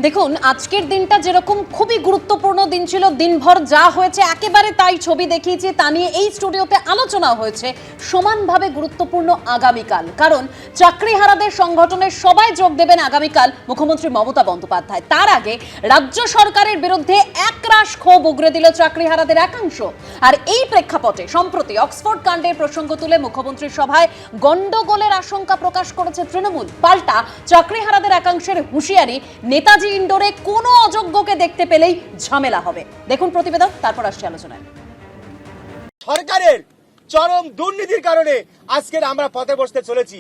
দেখুন, আজকের দিনটা যেরকম খুবই গুরুত্বপূর্ণ দিন ছিল, দিনভর যা হয়েছে একেবারে তাই ছবি দেখিয়েছি, তা নিয়ে এই স্টুডিওতে আলোচনা হয়েছে। সমানভাবে গুরুত্বপূর্ণ আগামীকাল, কারণ চাকরিহারাদের সংগঠনের সবাই যোগ দেবেন আগামীকাল মুখ্যমন্ত্রী মমতা বন্দ্যোপাধ্যায়। তার আগে রাজ্য সরকারের বিরুদ্ধে একরাশ ক্ষোভ উগরে দিল চাকরিহারাদের একাংশ। আর এই প্রেক্ষাপটে সম্প্রতি অক্সফোর্ড কাণ্ডের প্রসঙ্গ তুলে মুখ্যমন্ত্রীর সভায় গন্ডগোলের আশঙ্কা প্রকাশ করেছে তৃণমূল। পাল্টা চাকরিহারাদের একাংশের হুঁশিয়ারি, নেতাজি ইন্ডোরে কোনো অযোগ্যকে দেখতে পেলেই ঝামেলা হবে। দেখুন প্রতিবেদন, তারপর আসছে আলোচনায়। সরকারের চরম দুর্নীতির কারণে আজকে আমরা পথে বসতে চলেছি।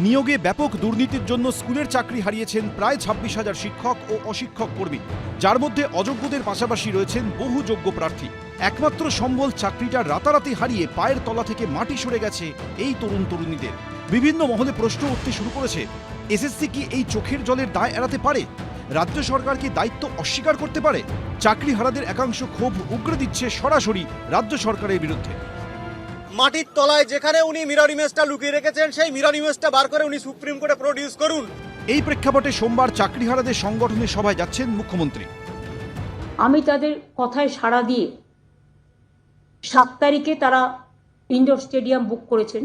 নিয়োগে ব্যাপক দুর্নীতির জন্য স্কুলের চাকরি হারিয়েছেন প্রায় 26,000 শিক্ষক ও অশিক্ষক কর্মী, যার মধ্যে অযোগ্যদের পাশাপাশি রয়েছেন বহু যোগ্য প্রার্থী। একমাত্র সম্বল চাকরিটা রাতারাতি হারিয়ে পায়ের তলা থেকে মাটি সরে গেছে এই তরুণ তরুণীদের। বিভিন্ন মহলে প্রশ্ন উঠতে শুরু করেছে, এসএসসি কি এই চোখের জলের দায় এড়াতে পারে? রাজ্য সরকার কি দায়িত্ব অস্বীকার করতে পারে? চাকরিহারাদের একাংশ ক্ষোভ উগরে দিচ্ছে সরাসরি রাজ্য সরকারের বিরুদ্ধে। মাটির তলায় যেখানে উনি মিরর ইমেজটা লুকিয়ে রেখেছেন, সেই মিরর ইমেজটা বার করে উনি সুপ্রিম কোর্টে প্রডিউস করুন। এই প্রেক্ষাপটে সোমবার চাকরিহারাদের সংগঠনের সভায় যাচ্ছেন মুখ্যমন্ত্রী। আমি তাদের কথায় সাড়া দিয়ে 7 তারিখে তারা ইনডোর স্টেডিয়াম বুক করেছেন।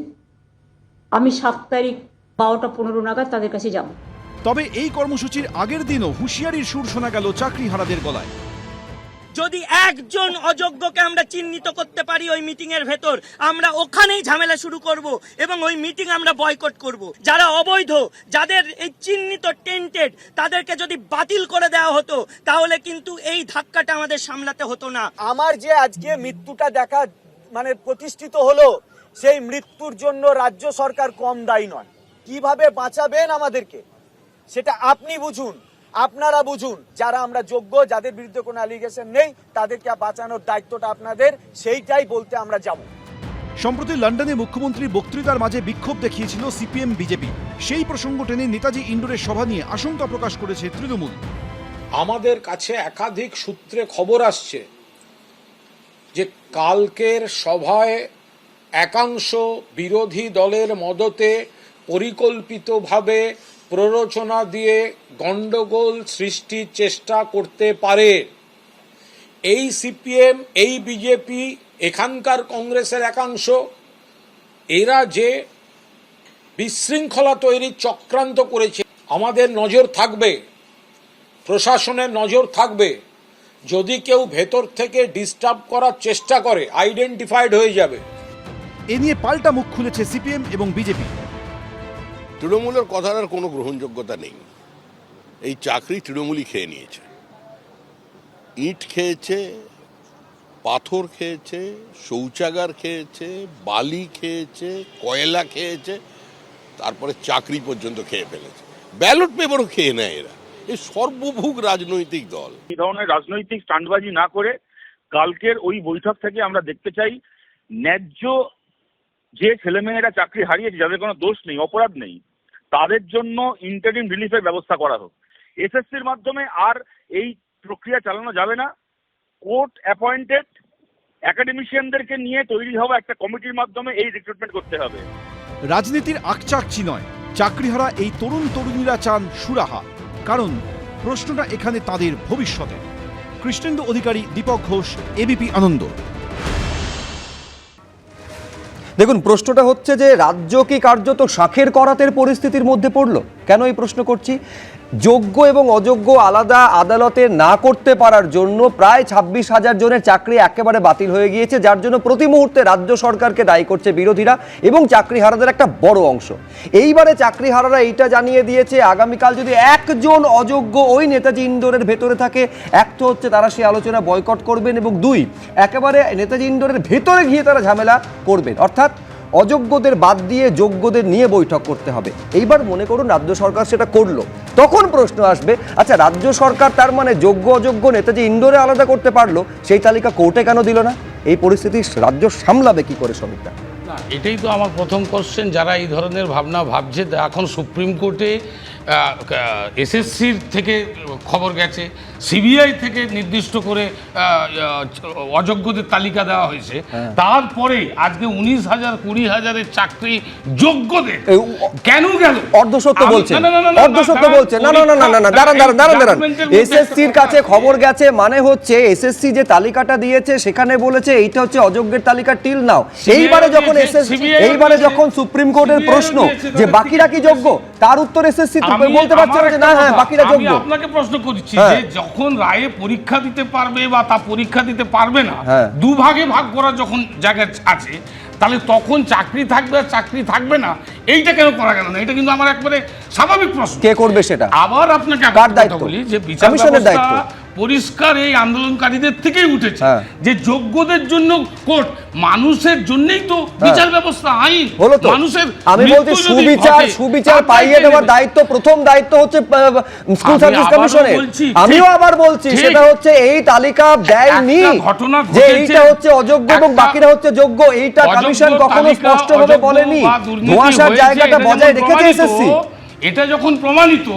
আমি 7 তারিখ 12টা 15 নাগাদ তাদের কাছে যাব। তবে এই কর্মসূচির আগের দিনও হুঁশিয়ারির সুর শোনা গেল চাকরিহারাদের গলায়। যদি একজন অযোগ্যকে আমরা চিহ্নিত করতে পারি ওই মিটিং এর ভেতর, আমরা ওখানেই ঝামেলা শুরু করব এবং ওই মিটিং আমরা বয়কট করব। যারা অবৈধ, যাদের এই চিহ্নিত টেন্টেড, তাদেরকে যদি বাতিল করে দেওয়া হতো তাহলে কিন্তু এই ধাক্কাটা আমাদের সামলাতে হতো না। আমার যে আজকে মৃত্যুটা দেখা প্রতিষ্ঠিত হলো, সেই মৃত্যুর জন্য রাজ্য সরকার কম দায়ী নয়। কিভাবে বাঁচাবেন আমাদেরকে সেটা আপনি বুঝুন, আপনারা বুঝুন। যারা আমরা যোগ্য, যাদের বিরুদ্ধে কোনো অ্যালিগেশন নেই, তাদেরকে বাঁচানোর দায়িত্বটা আপনাদের, সেইটাই বলতে আমরা যাব। সম্প্রতি লন্ডনে মুখ্যমন্ত্রীর বক্তৃতার মাঝে বিক্ষোভ দেখিয়েছিল সিপিএম বিজেপি। সেই প্রসঙ্গ টেনে নেতাজি ইন্ডোরের সভা নিয়ে আশঙ্কা প্রকাশ করেছে তৃণমূল। আমাদের কাছে একাধিক সূত্রে খবর আসছে যে কালকের সভায় একাংশ বিরোধী দলের মদতে পরিকল্পিতভাবে প্ররোচনা দিয়ে গন্ডগোল সৃষ্টির চেষ্টা করতে পারে। এই সিপিএম, এই বিজেপি, এখানকার কংগ্রেসের একাংশ, এরা যে বিশৃঙ্খলা তৈরির চক্রান্ত করেছে, আমাদের নজর থাকবে, প্রশাসনের নজর থাকবে। যদি কেউ ভেতর থেকে ডিস্টার্ব করার চেষ্টা করে, আইডেন্টিফাইড হয়ে যাবে। এ নিয়ে পাল্টা মুখ খুলেছে সিপিএম এবং বিজেপি। তৃণমূলের কথার কোনো গ্রহণযোগ্যতা নেই। এই চাকরি তৃণমূলই খেয়ে নিয়েছে। ইট খেয়েছে, পাথর খেয়েছে, শৌচাগার খেয়েছে, বালি খেয়েছে, কয়লা খেয়েছে, তারপরে চাকরি পর্যন্ত খেয়ে ফেলেছে। ব্যালট পেপারও খেয়ে নেয় এরা। এই সর্বভোগ রাজনৈতিক দল। এই ধরনের রাজনৈতিক স্টান্টবাজি না করে কালকের ওই বৈঠক থেকে আমরা দেখতে চাই ন্যায্য যে ছেলেমেয়েরা চাকরি হারিয়েছে, যাদের কোনো দোষ নেই, অপরাধ নেই, তাদের জন্য ইন্টারিম রিলিফের ব্যবস্থা করা হোক। এসএসসির মাধ্যমে আর এই প্রক্রিয়া চালানো যাবে না। কোর্ট অ্যাপয়েন্টেড একাডেমিশিয়ানদেরকে নিয়ে তৈরি হওয়া একটা কমিটির মাধ্যমে এই রিক্রুটমেন্ট করতে হবে। রাজনীতির আকচাকচি নয়, চাকরিহারা এই তরুণ তরুণীরা চান সুরাহা। কারণ প্রশ্নটা এখানে তাদের ভবিষ্যতে। কৃষ্ণেন্দু অধিকারী, দীপক ঘোষ, এবিপি আনন্দ। দেখুন, প্রশ্নটা হচ্ছে যে রাজ্য কি কার্যত শাঁখের করাতের পরিস্থিতির মধ্যে পড়লো? কেন এই প্রশ্ন করছি? যোগ্য এবং অযোগ্য আলাদা আদালতে না করতে পারার জন্য প্রায় 26,000 জনের চাকরি একেবারে বাতিল হয়ে গিয়েছে, যার জন্য প্রতি মুহূর্তে রাজ্য সরকারকে দায়ী করছে বিরোধীরা এবং চাকরিহারাদের একটা বড় অংশ। এইবারে চাকরিহারারা এইটা জানিয়ে দিয়েছে, আগামীকাল যদি একজন অযোগ্য ওই নেতাজি ইন্ডোরের ভেতরে থাকে, এক তো হচ্ছে তারা সেই আলোচনা বয়কট করবেন, এবং দুই, একেবারে নেতাজি ইন্ডোরের ভেতরে গিয়ে তারা ঝামেলা করবেন। অর্থাৎ অযোগ্যদের বাদ দিয়ে যোগ্যদের নিয়ে বৈঠক করতে হবে। এইবার মনে করুন রাজ্য সরকার সেটা করলো, তখন প্রশ্ন আসবে, আচ্ছা রাজ্য সরকার তার মানে যোগ্য অযোগ্য নেতাজি ইন্ডোরে আলাদা করতে পারলো, সেই তালিকা কোর্টে কেন দিল না? এই পরিস্থিতি রাজ্য সামলাবে কি করে শ্রমিকরা? না, এটাই তো আমার প্রথম কোশ্চেন। যারা এই ধরনের ভাবনা ভাবছে, এখন সুপ্রিম কোর্টে এসএসসির থেকে খবর গেছে, সিবিআই থেকে নির্দিষ্ট করে অযোগ্যদের তালিকা দেওয়া হয়েছে, তারপরে আজকে 19,000 20,000-এর চাকরি যোগ্যদের কেন গেল? অর্ধসত্য বলছে, অর্ধসত্য বলছে। না না না না না না, দাঁড়ান। এসএসসির কাছে খবর গেছে মানে হচ্ছে এসএসসি যে তালিকাটা দিয়েছে সেখানে বলেছে এইটা হচ্ছে অযোগ্যের তালিকা টিল নাও। এইবারে যখন সুপ্রিম কোর্টের প্রশ্ন যে বাকিরা কি যোগ্য, তার উত্তর এসএসসি বলতে পারছে না যে না, হ্যাঁ বাকিরা যোগ্য। আমি আপনাকে প্রশ্ন করছি যে যখন রায়ে পরীক্ষা দিতে পারবে বা তা পরীক্ষা দিতে পারবে না, দুভাগে ভাগ করার যখন জায়গা আছে, তাহলে তখন চাকরি থাকবে আর চাকরি থাকবে না, এইটা কেন করা গেল না? এটা কিন্তু আমার একবারে স্বাভাবিক প্রশ্ন। কে করবে সেটা? আবার আপনাকে কার দায়িত্ব? বলি যে বিচার ব্যবস্থা পরিষ্কার এই আন্দোলনকারীদের থেকেই উঠেছে যে যোগ্যদের জন্য কোর্ট, মানুষের জন্যই তো বিচার ব্যবস্থা, আইন হলো তো। মানুষের। আমি বলছি সুবিচার পাইয়ে দেওয়ার দায়িত্ব, প্রথম দায়িত্ব হচ্ছে স্কুল সার্ভিস কমিশনের। আমিও আবার বলছি সেটা হচ্ছে এই তালিকা দেয়নি যে এইটা হচ্ছে অযোগ্য এবং বাকিরা হচ্ছে যোগ্য, এইটা কমিশন কখনো স্পষ্টভাবে বলেনি। ধোঁয়াশার জায়গাটা বজায় রেখেছে এসএসসি। এটা যখন প্রমাণিত,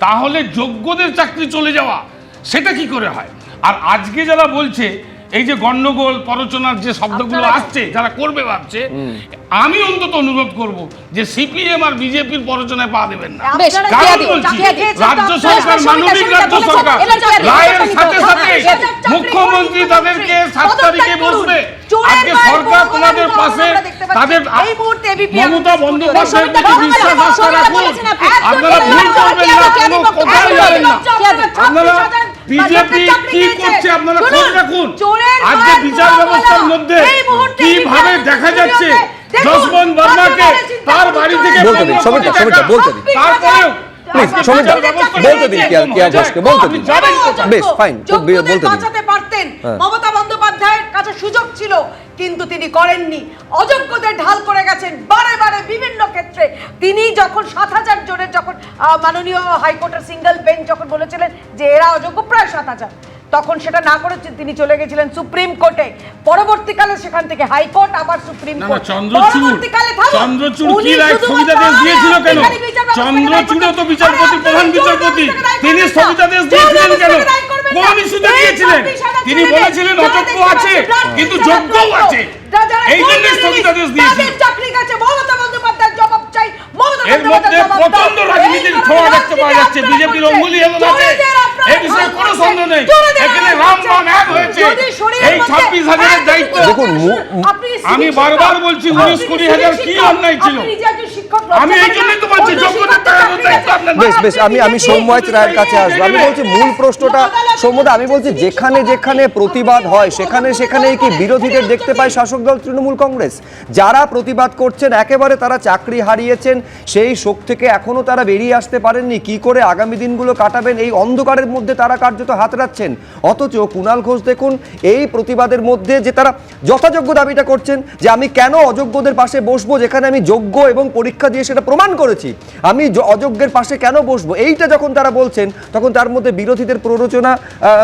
তাহলে যোগ্যদের চাকরি চলে যাওয়া সেটা কি করে হয়? আর আজকে যারা বলছে এই যে গন্ডগোল পরচনার যে শব্দগুলো আসছে, যারা করবে ভাবছে, আমি অন্তত অনুরোধ করব যে সিপিএম আর বিজেপির পরচনায় পা দেবেন না। কারণ বলছি, রাজ্য সরকার, মানবিক রাজ্য সরকার, রায়ের সাথে সাথে মুখ্যমন্ত্রী তাদেরকে 7 তারিখে বসবে। আজকে সরকার তোমাদের পাশে, তাদের মমতা বন্দ্যোপাধ্যায়ের প্রতি বিশ্বাস আস্থা রাখুন। আপনারা ভুল করবেন না, কোনো কোথায় যাবেন না। আপনারা বিজেপি কি করছে আপনারা খোঁজ রাখুন। আজকে বিচার ব্যবস্থার মধ্যে কিভাবে দেখা যাচ্ছে যশবন্ত বর্মাকে তার বাড়ি থেকে বলতে দিন, সমিতা বলতে দিন, তারপরেও বলতে দিন, বলতে দিন, বেশ ফাইন, বলতে দিন। বাঁচাতে পারতেন, মমতা বন্দ্যোপাধ্যায়ের কাছে সুযোগ ছিল কিন্তু তিনি করেননি। অযোগ্যদের ঢাল করে গেছেন বারে বারে বিভিন্ন ক্ষেত্রে। তিনি যখন 7,000 জনের, যখন মাননীয় হাইকোর্টের সিঙ্গেল বেঞ্চ যখন বলেছিলেন যে এরা অযোগ্য প্রায় 7,000, তখন সেটা না করে তিনি চলে গেছিলেন সুপ্রিম কোর্টে। পরবর্তীকালে সেখান থেকে হাইকোর্ট, আবার সুপ্রিম কোর্ট। পরবর্তীকালে চন্দ্রচূড় কি রায় স্থগিতাদেশ দিয়েছিল কেন? চন্দ্রচূড়ও তো বিচারপতি, প্রধান বিচারপতি, তিনি স্থগিতাদেশ দিয়েছিলেন কেন? কোন ইস্যুতে দিয়েছিলেন? তিনি বলেছিলেন অযোগ্য আছে কিন্তু যোগ্যও আছে, এই জন্য স্থগিতাদেশ দিয়েছিলেন। চাকরি গেছে, মমতা বন্দ্যোপাধ্যায়ের জবাব চাই। এর মধ্যে প্রচন্ড রাজনীতির ছোঁয়া দেখতে পাওয়া যাচ্ছে, বিজেপির অঙ্গুলি এলো না, এই বিষয়ে কোনো সন্দেহ নেই। এখানে রাম এক হয়েছে। এই 26,000-এর দায়িত্ব, আমি বারবার বলছি 19-20,000 কি অন্যায় ছিল। আমি এই জন্যই তো বলছি যোগ্যতার দায়িত্ব আপনার। বেশ আমি সৌম্যত রায়ের কাছে আসবো। আমি বলছি মূল প্রশ্নটা সৌম্যদা, আমি বলছি যেখানে যেখানে প্রতিবাদ হয় সেখানেই কি বিরোধীদের দেখতে পায় শাসক দল তৃণমূল কংগ্রেস? যারা প্রতিবাদ করছেন একেবারে তারা চাকরি হারিয়েছেন, সেই শোক থেকে এখনো তারা বেরিয়ে আসতে পারেননি। কি করে আগামী দিনগুলো কাটাবেন এই অন্ধকারের মধ্যে তারা কার্যত হাতড়াচ্ছেন। অথচ কুণাল ঘোষ দেখুন এই প্রতিবাদের মধ্যে যে তারা যথাযোগ্য দাবিটা করছেন যে আমি কেন অযোগ্যদের পাশে বসবো, যেখানে আমি যোগ্য এবং পরীক্ষা দিয়ে সেটা প্রমাণ করেছি, আমি অযোগ্যের পাশে কেন বসবো, এইটা যখন তারা বলছেন তখন তার মধ্যে বিরোধীদের প্ররোচনা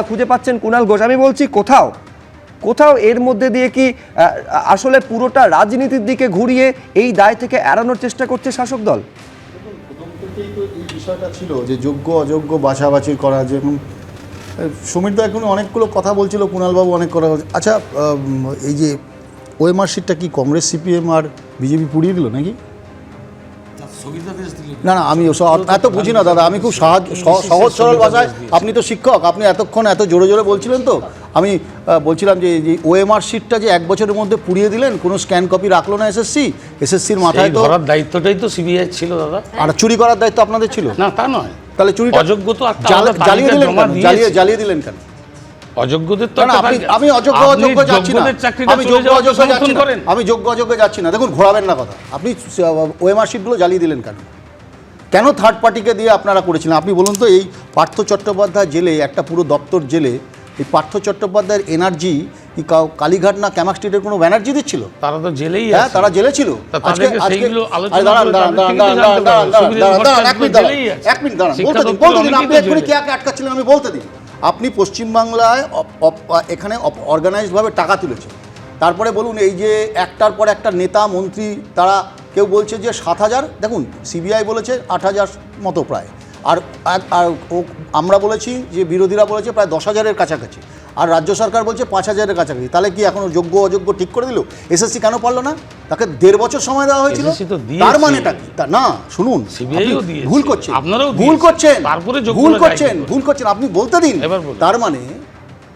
খুঁজে পাচ্ছেন কুণাল ঘোষ। আমি বলছি কোথাও এর মধ্যে দিয়ে কি আসলে পুরোটা রাজনীতির দিকে ঘুরিয়ে এই দায় থেকে এড়ানোর চেষ্টা করছে শাসক দল? প্রথম থেকেই তো এই বিষয়টা ছিল যে যোগ্য অযোগ্য বাছাবাছি করা, যেমন সমীরদা এখন অনেকগুলো কথা বলছিল, কুণালবাবু অনেক কথা বলছে। আচ্ছা, এই যে ওএমআর শিটটা কি কংগ্রেস, সিপিএম আর বিজেপি পুড়িয়ে দিল নাকি? না আমি এত বুঝি না দাদা, আমি খুব সহজ সরল ভাষায়, আপনি তো শিক্ষক, আপনি এতক্ষণ এত জোরে জোরে বলছিলেন, তো আমি বলছিলাম যে ওএমআর শিটটা যে 1 বছরের মধ্যে পুড়িয়ে দিলেন, কোনো স্ক্যান কপি রাখলো না এসএসসির মাথায়, তো ধরার দায়িত্বটাই তো সিবিআই ছিল দাদা, আর চুরি করার দায়িত্ব আপনাদের ছিল না? তা নয়, তাহলে চুরি অযোগ্য তো জ্বালিয়ে দিলেন কেন? অযোগ্যদের তো আমি অযোগ্য অযোগ্য যাচ্ছি না, আমি যোগ্য অযোগ্য যাচ্ছি না। দেখুন, ঘোরাবেন না কথা। আপনি ওএমআর শিটগুলো জ্বালিয়ে দিলেন কেন থার্ড পার্টিকে দিয়ে আপনারা করেছিলেন? আপনি বলুন তো, এই পার্থ চট্টোপাধ্যায় জেলে, একটা পুরো দপ্তর জেলে, এই পার্থ চট্টোপাধ্যায়ের এনার্জি কালীঘাট না ক্যামাক স্ট্রিটের কোনো ব্যানার্জি দিচ্ছিল? তারা তো জেলেই, হ্যাঁ তারা জেলে ছিল। আটকাচ্ছিলেন, আমি বলতে দিন। আপনি পশ্চিমবাংলায় এখানে অর্গানাইজডভাবে টাকা তুলেছেন, তারপরে বলুন এই যে একটার পর একটা নেতা মন্ত্রী, তারা কেউ বলছে যে 7,000, দেখুন সিবিআই বলেছে 8,000 মতো প্রায়, আর আমরা বলেছি যে বিরোধীরা বলেছে প্রায় 10,000-এর কাছাকাছি, আর রাজ্য সরকার বলছে 5,000-এর কাছাকাছি। তাহলে কি এখনো যোগ্য অযোগ্য ঠিক করে দিল? এসএসসি কেন পারলো না? তাকে 1.5 বছর সময় দেওয়া হয়েছিল। SSC তো দিয়েছে। তার মানেটা কি? না শুনুন, CBI ও আপনি দিয়েছে। ভুল করছেন, আপনারাও ভুল দিয়েছেন। করছেন, তারপরে যোগ্য ভুল হলে করছেন, দায়িত্ব। ভুল করছেন, আপনি বলতে দিন। এবার বলুন। তার মানে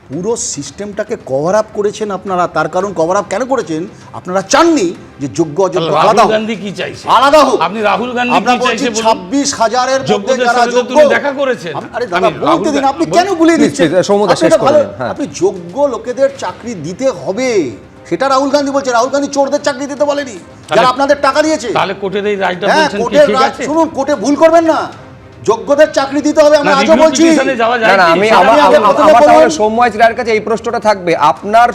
পুরো সিস্টেমটাকে কভার আপ করেছেন আপনারা। তার কারণ কভার আপ কেন করেছেন? আপনারা চাননি যে যোগ্য অযোগ্য আলাদা রাহুল হোক। গান্ধী কি চাইছে? আলাদা হোক। আপনি রাহুল গান্ধী আমরা কি বলছি চাইছে বলুন? 26,000-এর মধ্যে যোগ্যদের যারা সাথে তো যোগ্য। তিনি দেখা করেছেন। আরে দাদা আমি বলতে দিন, রাহুল আপনি গান্ধী- কেন গুলিয়ে দিচ্ছেন? সৌম্যদা আপনি শেষ এটা করে ভালো- দিন, হ্যাঁ। আপনি যোগ্য লোকেদের চাকরি দিতে হবে, সেটা রাহুল গান্ধী বলছে। রাহুল গান্ধী চোরদের চাকরি দিতে বলেনি, যারা আপনাদের টাকা দিয়েছে। তাহলে কোর্টের এই রায়টা হ্যাঁ, বলছেন কি কোর্টের ঠিক রায় আছে? শুনুন, কোর্টে ভুল করবেন না, যোগ্যদের চাকরি দিতে হবে। আমরা না, আজও review বলছি। petition-এ যাওয়া যায় না না, কি? আমি সেটা আমার আমি আগে আমার- প্রথমে আমার তাহলে বলুন। সৌম্যজ রায়ের কাছে এই প্রশ্নটা থাকবে। আপনার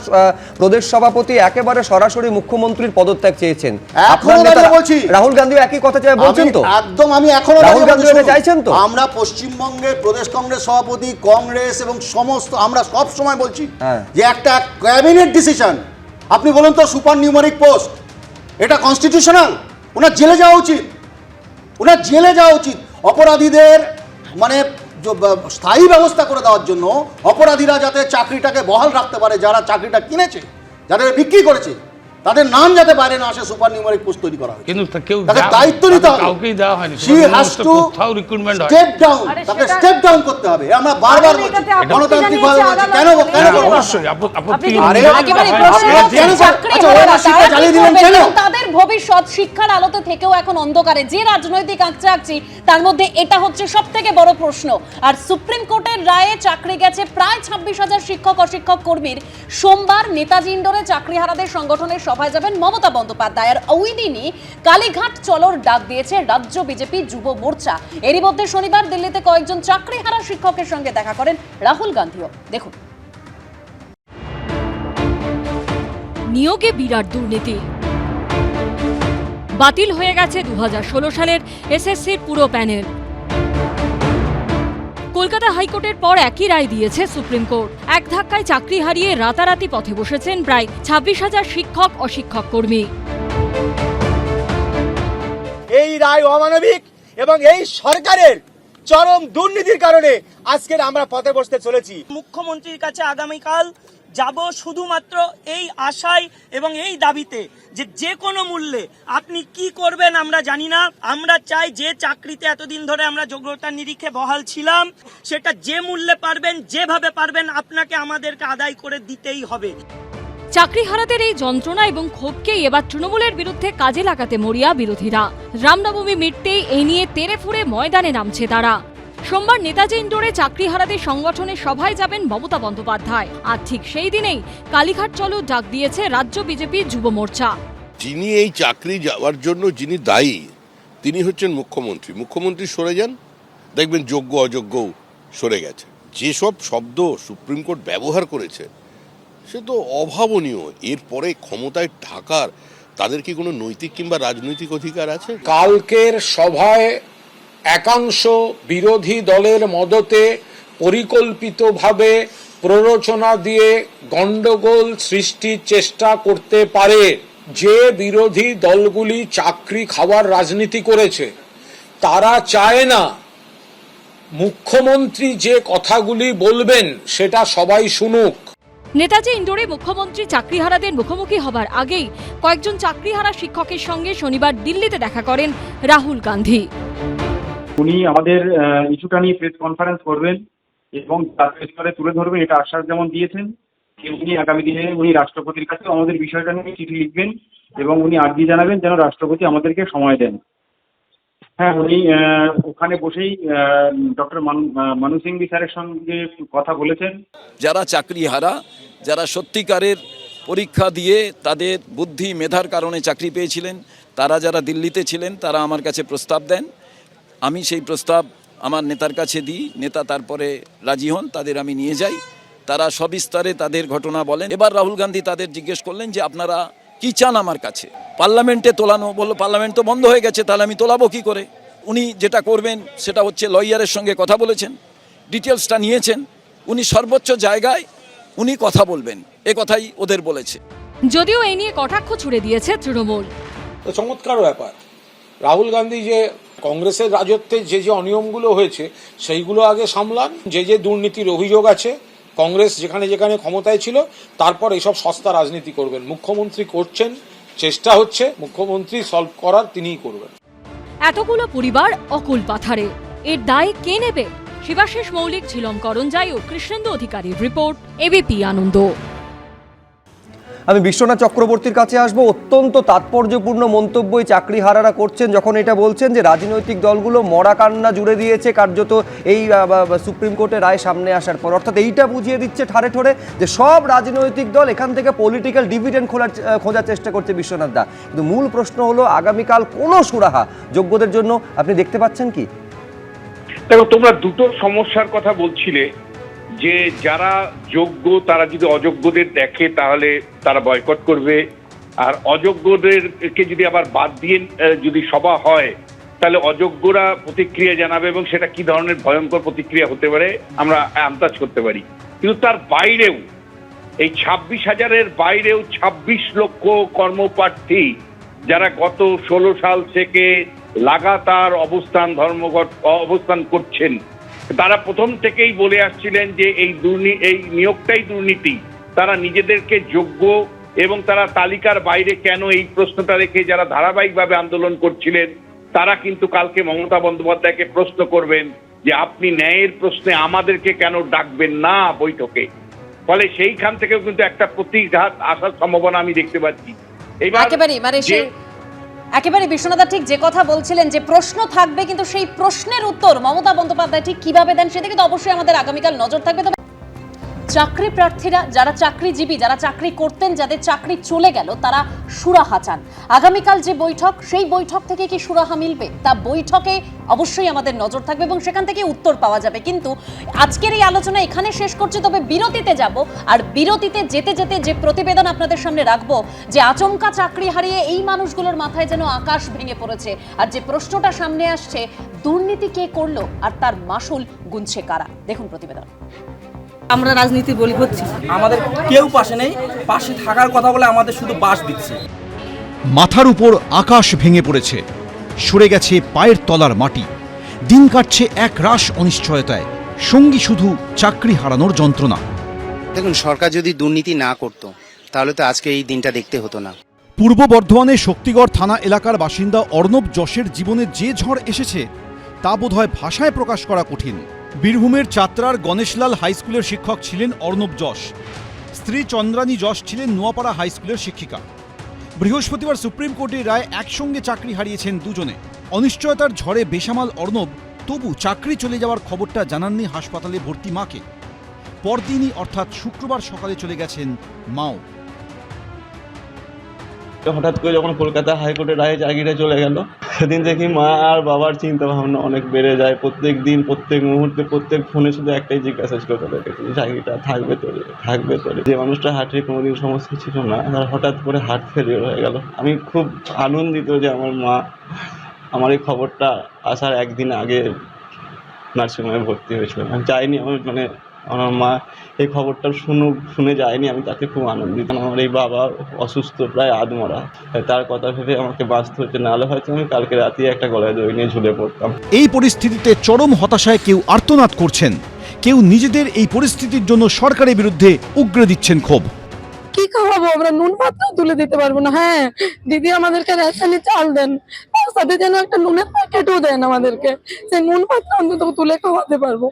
প্রদেশ সভাপতি একেবারে সরাসরি মুখ্যমন্ত্রীর পদত্যাগ চেয়েছেন, আপনার এখনো নেতা দাঁড়িয়ে বলছি। রাহুল গান্ধীও একই কথা চাই বলছেন তো? আমি এখনো রাহুল দাঁড়িয়ে গান্ধী বলছি, এটা শুনুন, চাইছেন তো? আমরা পশ্চিমবঙ্গের প্রদেশ কংগ্রেস সভাপতি, কংগ্রেস এবং সমস্ত আমরা সব সময় বলছি হ্যাঁ। যে একটা ক্যাবিনেট ডিসিশন, আপনি বলুন তো, সুপার নিউমারিক পোস্ট, এটা কনস্টিটিউশনাল? ওনার জেলে যাওয়া উচিত, ওনার জেলে যাওয়া উচিত। অপরাধীদের মানে স্থায়ী ব্যবস্থা করে দেওয়ার জন্য, অপরাধীরা যাতে চাকরিটাকে বহাল রাখতে পারে, যারা চাকরিটা কিনেছে, যাদের বিক্রি করেছে, তাদের নাম যাতে বাইরে না আসে, সুপার নিউমারিক পোস্ট তৈরি করা হয়েছে। কিন্তু কেউ তাকে দেওয়া- দায়িত্ব নিতে হবে। কাউকেই দেওয়া হয়নি। She has to কোথাও রিক্রুটমেন্ট হয়। step down, আরে তাকে সেটা- স্টেপ ডাউন করতে হবে। আমরা বারবার বলছি, এটাতে আপত্তি গণতান্ত্রিক জানিয়েছে ভাবে বলছি, আদালত। কেন কেন হ্যাঁ, করবো না? অবশ্যই আপত্তি আরে, একেবারে হয়। প্রশ্ন আপনারা হচ্ছে কেন চাকরি আচ্ছা, হারারা ওরা শিক্ষা তারা কি জ্বালিয়ে দিলেন করবেন? কেন? এবং তাদের ভবিষ্যৎ শিক্ষার আলোতে থেকেও এখন অন্ধকারে। যে রাজনৈতিক আঁকড়াআঁকড়ি, তার মধ্যে এটা হচ্ছে সবথেকে বড় প্রশ্ন। আর সুপ্রিম কোর্টের রায়ে চাকরি গেছে প্রায় 26,000 শিক্ষক অশিক্ষক কর্মীর। সোমবার নেতাজি ইন্ডোরে চাকরিহারাদের সংগঠনের সভায় যাবেন মমতা বন্দ্যোপাধ্যায়। আর ওই দিনই কালীঘাট চলোর ডাক দিয়েছে রাজ্য বিজেপি যুব মোর্চা। এরই মধ্যে শনিবার দিল্লিতে কয়েকজন চাকরিহারা শিক্ষকের সঙ্গে দেখা করেন রাহুল গান্ধীও। দেখুন। নিয়োগে বিরাট দুর্নীতি, বাতিল হয়ে গেছে 2016 সালের এসএসসির পুরো প্যানেল। কলকাতা হাইকোর্টের পর একই রায় দিয়েছে সুপ্রিম কোর্ট। এক ধাক্কায় চাকরি হারিয়ে রাতারাতি পথে বসেছেন প্রায় 26,000 শিক্ষক অশিক্ষক কর্মী। এই রায় অমানবিক এবং এই সরকারের চরম দুর্নীতির কারণে আজকের আমরা পথে বসতে চলেছি। মুখ্যমন্ত্রীর কাছে আগামীকাল যাব শুধুমাত্র এই আশায় এবং এই দাবিতে যে কোনো মূল্যে আপনি কি করবেন আমরা জানি না। আমরা চাই যে চাকরিতে এতদিন ধরে আমরা যোগ্যতার নিরিখে বহাল ছিলাম, সেটা যে মূল্যে পারবেন, যেভাবে পারবেন, আপনাকে আমাদেরকে আদায় করে দিতেই হবে। চাকরিহারাদের এই যন্ত্রণা এবং ক্ষোভকেই এবার তৃণমূলের বিরুদ্ধে কাজে লাগাতে মরিয়া বিরোধীরা। রামনবমী মিটতেই এই নিয়ে তেড়ে ফুঁড়ে ময়দানে নামছে তারা। সোমবার নেতাজি ইন্ডোরে চাকরিহারাদের সংগঠনের সভায় যাবেন মমতা বন্দ্যোপাধ্যায়। আর ঠিক সেই দিনেই কালীঘাট চলো ডাক দিয়েছে রাজ্য বিজেপি যুব মোর্চা। যিনি এই চাকরি যাওয়ার জন্য যিনি দায়ী, তিনি হচ্ছেন মুখ্যমন্ত্রী। মুখ্যমন্ত্রী সরে যান, দেখবেন যোগ্য অযোগ্য সরে গেছে। যেসব শব্দ সুপ্রিম কোর্ট ব্যবহার করেছে সে তো অভাবনীয়। এরপরে ক্ষমতায় থাকার তাদের কি কোনো নৈতিক কিংবা রাজনৈতিক অধিকার আছে? কালকের সভায় একাংশ বিরোধী দলের মদতে পরিকল্পিতভাবে প্ররোচনা দিয়ে গন্ডগোল সৃষ্টির চেষ্টা করতে পারে। যে বিরোধী দলগুলি চাকরি খাওয়ার রাজনীতি করেছে তারা চায় না মুখ্যমন্ত্রী যে কথাগুলি বলবেন সেটা সবাই শুনুক। নেতাজি ইন্ডোরে মুখ্যমন্ত্রী চাকরিহারাদের মুখোমুখি হবার আগেই কয়েকজন চাকরিহারা শিক্ষকের সঙ্গে শনিবার দিল্লিতে দেখা করেন রাহুল গান্ধী। উনি আমাদের ইস্যুটা নিয়ে প্রেস কনফারেন্স করবেন এবং প্রেস করে তুলে ধরবেন, এটা আশ্বাস যেমন দিয়েছেন। উনি আগামী দিনে উনি রাষ্ট্রপতির কাছে আমাদের বিষয়টা নিয়ে চিঠি লিখবেন এবং উনি আর্জি জানাবেন যেন রাষ্ট্রপতি আমাদেরকে সময় দেন। হ্যাঁ, উনি ওখানে বসেই ডক্টর মানু সিংভি স্যারের সঙ্গে কথা বলেছেন। যারা চাকরিহারা, যারা সত্যিকারের পরীক্ষা দিয়ে তাদের বুদ্ধি মেধার কারণে চাকরি পেয়েছিলেন, তারা যারা দিল্লিতে ছিলেন, তারা আমার কাছে প্রস্তাব দেন। আমি সেই প্রস্তাব আমার নেতার কাছে দিই, নেতা তারপরে রাজি হন, তাদের আমি নিয়ে যাই, তারা সবিস্তারে তাদের ঘটনা বলেন। এবার রাহুল গান্ধী তাদের জিজ্ঞেস করলেন যে আপনারা কি চান আমার কাছে। পার্লামেন্টে তোলানো, বললো পার্লামেন্ট তো বন্ধ হয়ে গেছে, তাহলে আমি তোলাবো কি করে। উনি যেটা করবেন সেটা হচ্ছে লয়ারের সঙ্গে কথা বলেছেন, ডিটেলসটা নিয়েছেন, উনি সর্বোচ্চ জায়গায় উনি কথা বলবেন, এ কথাই ওদের বলেছে। যদিও এই নিয়ে কটাক্ষ ছুড়ে দিয়েছে তৃণমূল। চমৎকার ব্যাপার, রাহুল গান্ধী যে কংগ্রেসের রাজত্বে যে যে অনিয়মগুলো হয়েছে সেইগুলো আগে সামলান, যে যে দুর্নীতির অভিযোগ আছে কংগ্রেস যেখানে যেখানে ক্ষমতায় ছিল, তারপর এইসব সস্তা রাজনীতি করবেন। মুখ্যমন্ত্রী করছেন, চেষ্টা হচ্ছে, মুখ্যমন্ত্রী সলভ করার তিনিই করবেন। এতগুলো পরিবার অকুল পাথারে, এর দায় কে নেবে? শিবাশিস মৌলিক, ঝিলম করঞ্জাই ও কৃষ্ণেন্দু অধিকারীর রিপোর্ট, এবিপি আনন্দ। আমি বিশ্বনাথ চক্রবর্তীর কাছে আসবো। অত্যন্ত তাৎপর্যপূর্ণ মন্তব্যই চাকরিহারারা করছেন যখন এটা বলছেন যে রাজনৈতিক দলগুলো মরা কান্না জুড়ে দিয়েছে কার্যত এই সুপ্রিম কোর্টের রায় সামনে আসার পর। অর্থাৎ এইটা বুঝিয়ে দিচ্ছে ঠারে ঠোরে যে সব রাজনৈতিক দল এখান থেকে পলিটিক্যাল ডিভিডেন্ড খোঁজার চেষ্টা করছে বিশ্বনাথ দা। কিন্তু মূল প্রশ্ন হলো আগামীকাল কোনো সুরাহা যোগ্যদের জন্য আপনি দেখতে পাচ্ছেন কি? দেখো, তোমরা দুটো সমস্যার কথা বলছিলে, যে যারা যোগ্য তারা যদি অযোগ্যদের দেখে তাহলে তারা বয়কট করবে, আর অযোগ্যদেরকে যদি আবার বাদ দিয়ে যদি সভা হয় তাহলে অযোগ্যরা প্রতিক্রিয়া জানাবে, এবং সেটা কি ধরনের ভয়ঙ্কর প্রতিক্রিয়া হতে পারে আমরা আন্দাজ করতে পারি। কিন্তু তার বাইরেও এই 26,000-এর বাইরেও 26 লক্ষ কর্মপ্রার্থী যারা গত 16 সাল থেকে লাগাতার অবস্থান করছেন, তারা প্রথম থেকেই বলে আসছিলেন যে এই নিয়োগটাই দুর্নীতি। তারা নিজেদেরকে যোগ্য এবং তারা তালিকার বাইরে কেন, এই প্রশ্নটা রেখে যারা ধারাবাহিকভাবে আন্দোলন করছিলেন তারা কিন্তু কালকে মমতা বন্দ্যোপাধ্যায়কে প্রশ্ন করবেন যে আপনি ন্যায়ের প্রশ্নে আমাদেরকে কেন ডাকবেন না বৈঠকে। ফলে সেইখান থেকেও কিন্তু একটা প্রতিঘাত আসার সম্ভাবনা আমি দেখতে পাচ্ছি। একেবারে বিশ্বনাথ ঠিক যে কথা বলছিলেন যে প্রশ্ন থাকবে, কিন্তু সেই প্রশ্নের উত্তর মমতা বন্দ্যোপাধ্যায় ঠিক কিভাবে দেন সেদিকে তো অবশ্যই আমাদের আগামীকাল নজর থাকবে। তবে চাকরি প্রার্থীরা, যারা চাকরিজীবী, যারা চাকরি করতেন, যাদের চাকরি চলে গেল, তারা সুরাহা চান। আগামীকাল যে বৈঠক, সেই বৈঠক থেকে কি সুরাহা মিলবে তা বৈঠকে অবশ্যই আমাদের নজর থাকবে এবং সেখান থেকে উত্তর পাওয়া যাবে। কিন্তু আজকের এই আলোচনা এখানে শেষ করছি, তবে বিরতিতে যাব। আর বিরতিতে যেতে যেতে যে প্রতিবেদন আপনাদের সামনে রাখবো, যে আচমকা চাকরি হারিয়ে এই মানুষগুলোর মাথায় যেন আকাশ ভেঙে পড়েছে, আর যে প্রশ্নটা সামনে আসছে, দুর্নীতি কে করলো আর তার মাসুল গুনছে কারা? দেখুন প্রতিবেদন। আমরা রাজনীতি বলি হচ্ছি, আমাদের কেউ পাশে নেই, পাশে থাকার কথা বলে আমাদের শুধু বাস দিচ্ছে। মাথার উপর আকাশ ভেঙে পড়েছে, সরে গেছে পায়ের তলার মাটি, দিন কাটছে এক রাশ অনিশ্চয়তায়, সঙ্গী শুধু চাকরি হারানোর যন্ত্রণা। দেখুন, সরকার যদি দুর্নীতি না করত তাহলে তো আজকে এই দিনটা দেখতে হতো না। পূর্ব বর্ধমানের শক্তিগড় থানা এলাকার বাসিন্দা অর্ণব যশের জীবনে যে ঝড় এসেছে তা বোধহয় ভাষায় প্রকাশ করা কঠিন। বীরভূমের চাতরার গণেশলাল হাই স্কুলের শিক্ষক ছিলেন অর্ণব যশ, স্ত্রী চন্দ্রানী যশ ছিলেন নোয়াপাড়া হাই স্কুলের শিক্ষিকা। বৃহস্পতিবার সুপ্রিম কোর্টের রায় একসঙ্গে চাকরি হারিয়েছেন দুজনে। অনিশ্চয়তার ঝড়ে বেসামাল অর্ণব তবু চাকরি চলে যাওয়ার খবরটা জানাননি হাসপাতালে ভর্তি মাকে। পরদিনই অর্থাৎ শুক্রবার সকালে চলে গেছেন মাও। হঠাৎ করে যখন কলকাতা হাইকোর্টের রায়ে চাকরিটা চলে গেল, সেদিন দেখি মা আর বাবার চিন্তা ভাবনা অনেক বেড়ে যায়। প্রত্যেক দিন, প্রত্যেক মুহূর্তে, প্রত্যেক ফোনে শুধু একটাই জিজ্ঞাসা ছিল তাদেরকে, চাকরিটা থাকবে তো, থাকবে তো। যে মানুষটা হার্টের কোনোদিন সমস্যা ছিল না, তার হঠাৎ করে হার্ট ফেলিওর হয়ে গেল। আমি খুব আনন্দিত যে আমার মা আমার এই খবরটা আসার একদিন আগে নার্সিংহোমে ভর্তি হয়েছিল। আমি চাইনি আমার মা এই খবরটা শুনে যায়নি, আমি তাতে খুব আনন্দিত। আমার এই বাবা অসুস্থ, প্রায় আধমরা, তার কথা ভেবে আমাকে বাঁচতে হচ্ছে, নাহলে হয়তো আমি কালকে রাতে একটা গলায় দড়ি নিয়ে ঝুলে পড়তাম। এই পরিস্থিতিতে চরম হতাশায় কেউ আর্তনাদ করছেন, কেউ নিজেদের এই পরিস্থিতির জন্য সরকারের বিরুদ্ধে উগরে দিচ্ছেন ক্ষোভ। কি খাওয়াবো আমরা? নুন পাত্র তুলে দিতে পারবো না। হ্যাঁ দিদি, আমাদেরকে রেশনে চাল দেন, তার সাথে যেন একটা নুনের প্যাকেটও দেন আমাদেরকে, সেই নুন পাত্র অন্তত তুলে খাওয়াতে পারবো।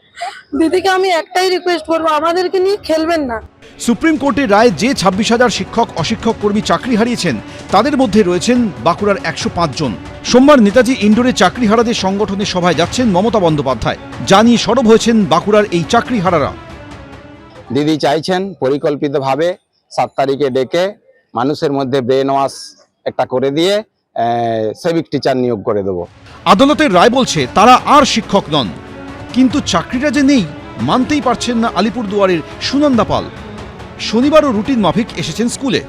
দিদিকে আমি একটাই রিকোয়েস্ট করবো, আমাদেরকে নিয়ে খেলবেন না। সুপ্রিম কোর্টের রায় যে 26,000 শিক্ষক অশিক্ষক কর্মী চাকরি হারিয়েছেন তাদের মধ্যে রয়েছেন বাঁকুড়ার 105 জন। সোমবার নেতাজি ইন্ডোরে চাকরিহারাদের সংগঠনের সভায় যাচ্ছেন মমতা বন্দ্যোপাধ্যায়। জানিয়ে সরব হয়েছেন বাঁকুড়ার এই চাকরিহারারা। দিদি চাইছেন পরিকল্পিতভাবে 7 তারিখে ডেকে মানুষের মধ্যে ব্রেন ওয়াশ একটা করে দিয়ে সিভিক টিচার নিয়োগ করে দেব। আদালতের রায় বলছে তারা আর শিক্ষক নন, কিন্তু চাকরিটা যে নেই মানতেই পারছেন না আলিপুরদুয়ারের সুনন্দা পাল। শনিবারও রুটিন মাফিক এসেছেন স্কুলে।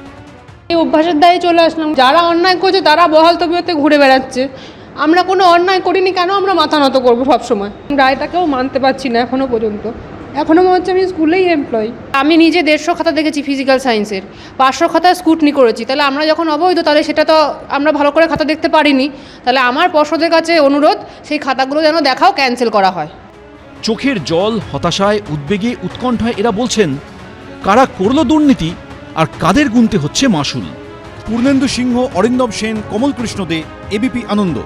এই অভ্যাসের দায়ে চলে আসলাম। যারা অন্যায় করছে তারা বহাল তবিয়তে ঘুরে বেড়াচ্ছে, আমরা কোনো অন্যায় করিনি, কেন আমরা মাথা নত করবো সবসময়? রায়টাকেও মানতে পারছি না এখনো পর্যন্ত। এখনো মনে হচ্ছে আমি স্কুলেই এমপ্লয়। আমি নিজে 150 খাতা দেখেছি ফিজিক্যাল সায়েন্সের, 500 খাতা স্কুটনি করেছি। তাহলে আমরা যখন অবৈধ, তাহলে সেটা তো আমরা ভালো করে খাতা দেখতে পারিনি। তাহলে আমার পর্ষদের কাছে অনুরোধ, সেই খাতাগুলো যেন দেখাও ক্যান্সেল করা হয়। চোখের জল, হতাশায়, উদ্বেগে, উৎকণ্ঠায় এরা বলছেন কারা করল দুর্নীতি আর কাদের গুনতে হচ্ছে মাসুল। পূর্ণেন্দু সিংহ, অরিন্দম সেন, কমল কৃষ্ণ দে, এবিপি আনন্দ।